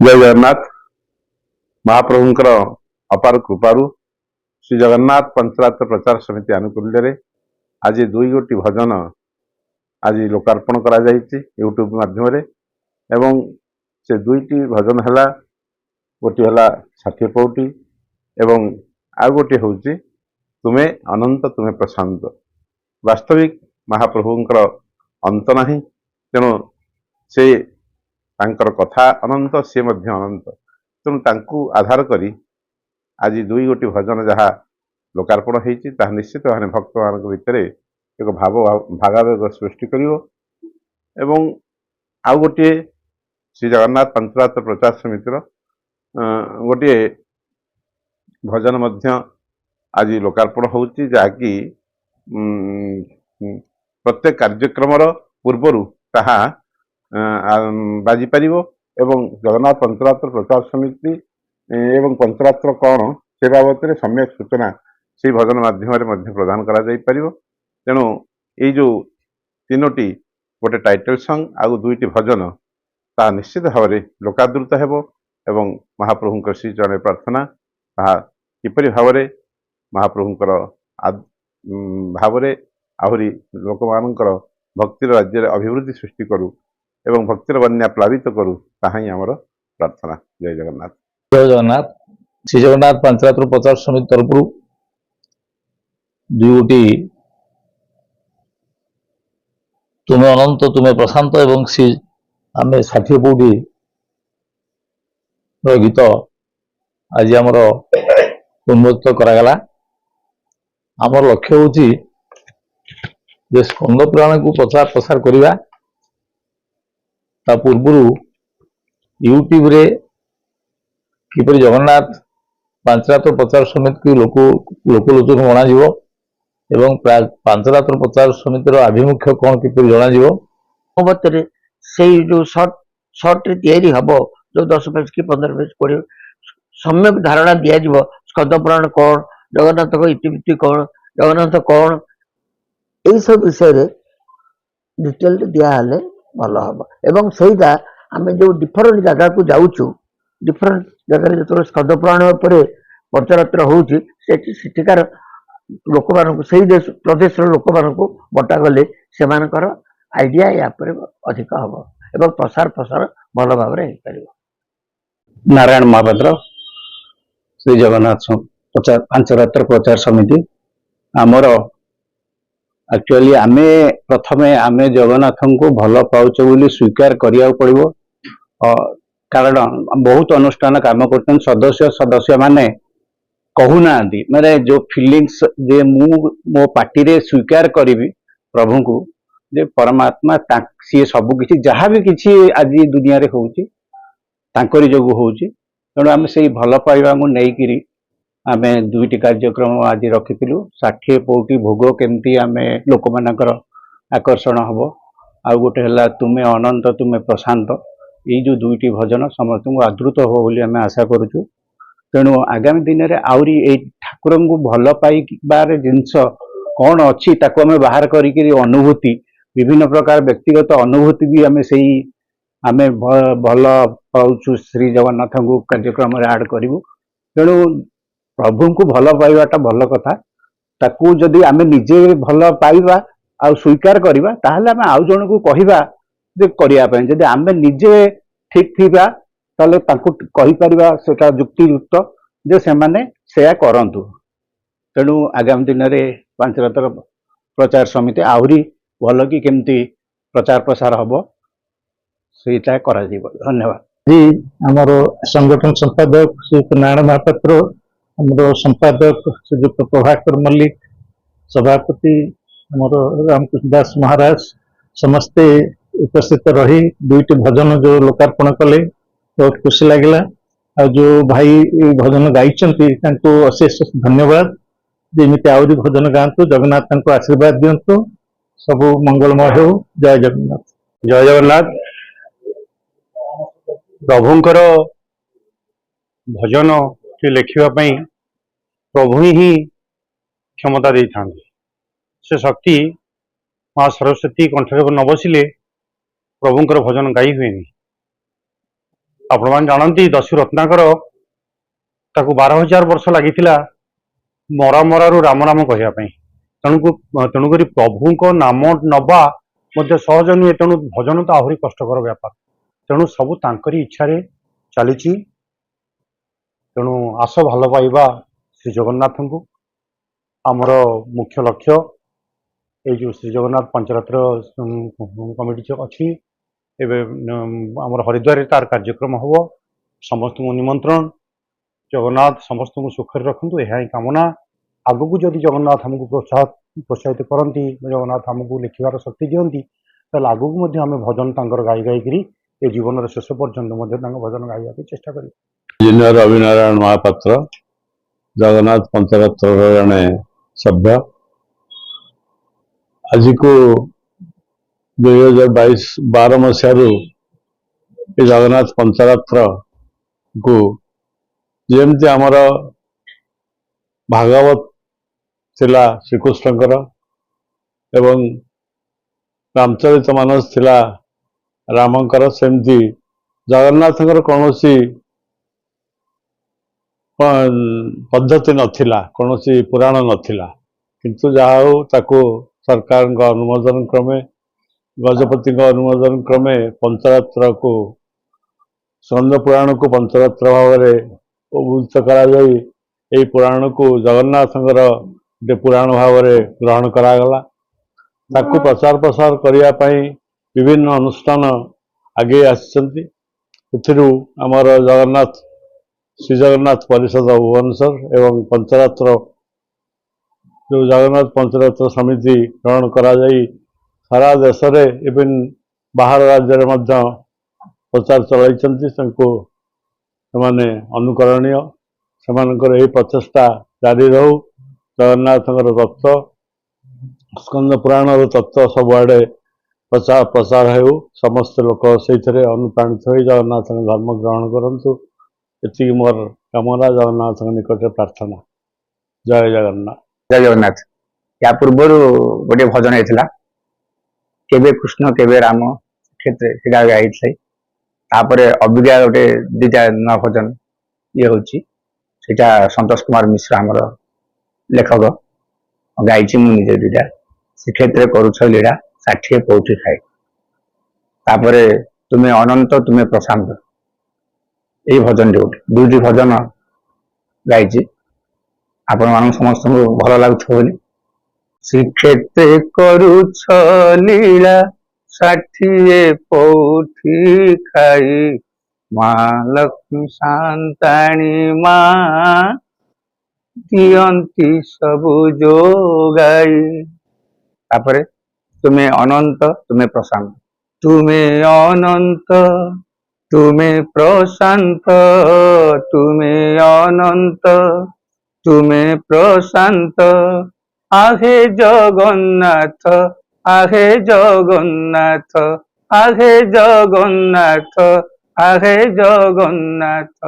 जय जगन्नाथ। महाप्रभुंकर अपार कृपारू श्री जगन्नाथ पंचरात्र प्रचार समिति आनुकूल्य आज दुई गोटी भजन आज लोकार्पण करा जायछि यूट्यूब माध्यम एवं से दुईटी भजन है गोटी है षाठिए पौटी एवं आउ गोटे हूँ तुमे अनंत तुमे प्रशांत। वास्तविक महाप्रभुंकर अंत नहीं, तेणु से तांकर कथा अनंत सी मध्य अनंत, तेणु तांकु आधार करी आज दुई गोटी भजन जहाँ लोकार्पण होती निश्चित भाव भक्त मान भितर एक भागावेग सृष्टि कर। आउ गोटे श्री जगन्नाथ पंचरात्र प्रचार समितिर गोटे भजन मध्य आज लोकार्पण होती जहाँकि प्रत्येक कार्यक्रम पूर्वर ताहा बाजी पारिबो एवं जगन्नाथ पंचरात्र प्रचार समिति एवं पंचरात्र कौन से बाबद सम्यक सूचना से भजन माध्यम प्रदान करा जाई परिबो। तेणु ये जो तीनोटी गोटे टाइटल सॉन्ग आउ दुईटी भजन ता निश्चित भाव में लोकादृत हेबो एवं महाप्रभुंकर श्री चरण प्रार्थना ताहा किपरि भाव में महाप्रभुंकर भाव में आहरी लोक मानकर भक्तिर राज्य अभिवृद्धि सृष्टि करू एवं भक्तिर बन्या प्लावित करू ताहा ही आमर प्रार्थना। जय जगन्नाथ। जय जगन्नाथ। श्री जगन्नाथ पंचरात्र प्रचार समिति तरफ दुईटी तुम्हें अनंत तुम्हें प्रशांत एवं श्री आम षाठिए पौटी गीत आज आमर उन्मोचित करागला। आमर लक्ष्य हूँ स्कंद पुराण को प्रचार प्रसार करवा पूर्व यूट्यूब रे किपरि जगन्नाथ पंचरात्र प्रचार समिति की लोकलोचन अणाଯିव एवं पंचरात्र प्रचार समितिर आभिमुख्य कौन किपरि जणाजिव मत से जो सर्ट तैयारी हम जो 10 पेज की 15 पेज पढ़े सम्यक धारणा दिज्व स्कंद पुराण कौन जगन्नाथ को इतिवृत्ति कौन जगन्नाथ कौन यही सब विषय डिटेल दिहले भल हम एवं सहीटा आम जो डिफरेंट जगह को जाऊँ डिफरेंट जगह जो स्कंद पुराण पर प्रचारत्र होठिकार लोक मान से प्रदेश लोक मान बटा गले से आइडिया या अधिक हम एवं प्रसार भल भाव नारायण महापात्र श्री जगन्नाथ पंचरात्र प्रचार समिति आमर एक्चुअली आमे प्रथमे आमे जगन्नाथ को भल पाउच बोली स्वीकार करिया पड़िबो। कारण बहुत अनुष्ठान काम करते सदस्य सदस्य माने कहूना माने जो फीलिंग्स जे मो पार्टी रे स्वीकार करी प्रभु को जे परमात्मा सी सब किछि जहाँ भी किछि आज दुनिया रे होउची तांकरी जोगु होउची। तेणु आम से भल पाइबा को नहीं आमे दुईटी कार्यक्रम आज रखिलु। 60 पौटी भोग केमती आमे लोक मानकर आकर्षण हम आउ गोटे है तुमे अनंत तुमे प्रशांत ये जो दुईटी भजन समस्त को आदृत हो बोली आमे आशा करुचु। तेणु आगामी दिन में आउरी ए ठाकुर को भल पाइबार जिनस कौन अच्छी ताको आमे बाहर करी अनुभूति विभिन्न प्रकार व्यक्तिगत अनुभूति भी आमे सही आमे भल पाउचु श्री जगन्नाथ को कार्यक्रम आड करूँ। तेणु प्रभु को भल पाइबाटा भल कथा ताकू जदि आमे निजे भल पाइबा आ स्वीकार करवा ताहले आमे आउ जन को कहवा जे करिया पय जदि आमे निजे ठीक थिबा ताले ताकू कहि परिबा सेटा युक्तियुक्त जे से माने सेया करंतु। तेणु आगामी दिन में पंचरात्र प्रचार समिति आहुरी भल कि केमती प्रचार प्रसार हम सेटा करा जीवो। धन्यवाद जी। आमर संगठन संपादक श्री नारायण महापात्र आमर संपादक श्रीजुक्त प्रभाकर मल्लिक सभापति आमर रामकृष्ण दास महाराज समस्ते उपस्थित रही दुईटी भजन जो लोकार्पण कले बहुत खुशी लगिला। आ जो भाई भजन गाई अशेष धन्यवाद। जमी आहरी भजन गाँतु जगन्नाथ को आशीर्वाद दिंतु सब मंगलमय हो। जय जगन्नाथ। जय जगन्नाथ। प्रभुंकर भजन के लिखापी प्रभु ही क्षमता दे था से शक्ति माँ सरस्वती कंठरे न बसिले प्रभुंकर भजन गाई हुए। आपण जानती दस्यु रत्नाकर ताकू 12,000 वर्ष लगी मरा मरारू राम नाम कहवाई तेणुक प्रभुक नाम नवा सहज नुहे तेणु भजन तो आहरी कष्टकर व्यापार तेणु सबू तांकरी इच्छा चली तेणु आस भल पाइबा श्री जगन्नाथ को आमर मुख्य लक्ष्य ये जो श्री जगन्नाथ पंचरात्र कमिटी अच्छी आमर हरिद्वार तार कार्यक्रम हम समस्त को निमंत्रण जगन्नाथ समस्त को सुखर रखु यह कामना आगक जदि जगन्नाथ हमको प्रोत्साहित करती जगन्नाथ हमको लिखार शक्ति दिखती आगक आम भजन गाई गाई ये जीवन शेष पर्यटन भजन गाइबा चेष्टा करें। इंजीनियर रविनारायण महापात्र जगन्नाथ पंचरात्र जड़े सभ्य आज को 2022-12 मसीह जगन्नाथ पंचरात्र को जमती आमर भागवत थिला श्रीकृष्णकर एवं रामचरित मानस थिला रामंकर सेमती जगन्नाथकर कौन पद्धति नथिला कौन पुराण नथिला किंतु जहा ताको सरकार अनुमोदन क्रमे गजपति अनुमोदन क्रमे पंचरात्र को स्कंद पुराण को पंचरात्र भाव में उन्मुक्त करा पुराण को जगन्नाथंकर गोटे पुराण भाव में ग्रहण करागला ताकू प्रचार प्रसार करने विभिन्न अनुष्ठान आगे आमर जगन्नाथ श्री जगन्नाथ परिषद भुवनेश्वर एवं पंचरात्र जो जगन्नाथ पंचरात्र समिति ग्रहण करा सारा देश में इवन बाहर राज्य में प्रचार चलाई से अनुकरणीय से प्रचेषा जारी रहू जगन्नाथ तत्व स्कंद पुराण तत्व सबुआड़े प्रचार प्रसार हो समस्त लोक से अनुप्राणित हो जगन्नाथ धर्म ग्रहण करूँ ये मोर कामना जगन्नाथ निकट प्रार्थना। जय जगन्नाथ। जय जगन्नाथ। या पूर्व गोटे भजन होता केबे कृष्ण केबे राम क्षेत्र से गाई अबिका गोटे दीटा नुआ भजन ये हूँ संतोष कुमार मिश्र आमर लेखक गाई मुझे दुटा श्रीक्षेत्र करुछ लीला 60 पौठी खाए तापर तुम्हें अनंत तुम्हें प्रशांत यही भजन दुईटी भजन गाई आपण मान समस्त भल लगुनि श्रीक्षेत्र करुछ लीला 60 पौठी खाई माँ लक्ष्मी शांताणी माँ दियंती सबु जोगाई तापर तुम्हें अनंत तुम्हें प्रशांत तुम्हें अनंत तुम्हें प्रशांत तुम्हें अनंत तुम्हें प्रशांत आहे जगन्नाथ आहे जगन्नाथ आहे जगन्नाथ आहे जगन्नाथ।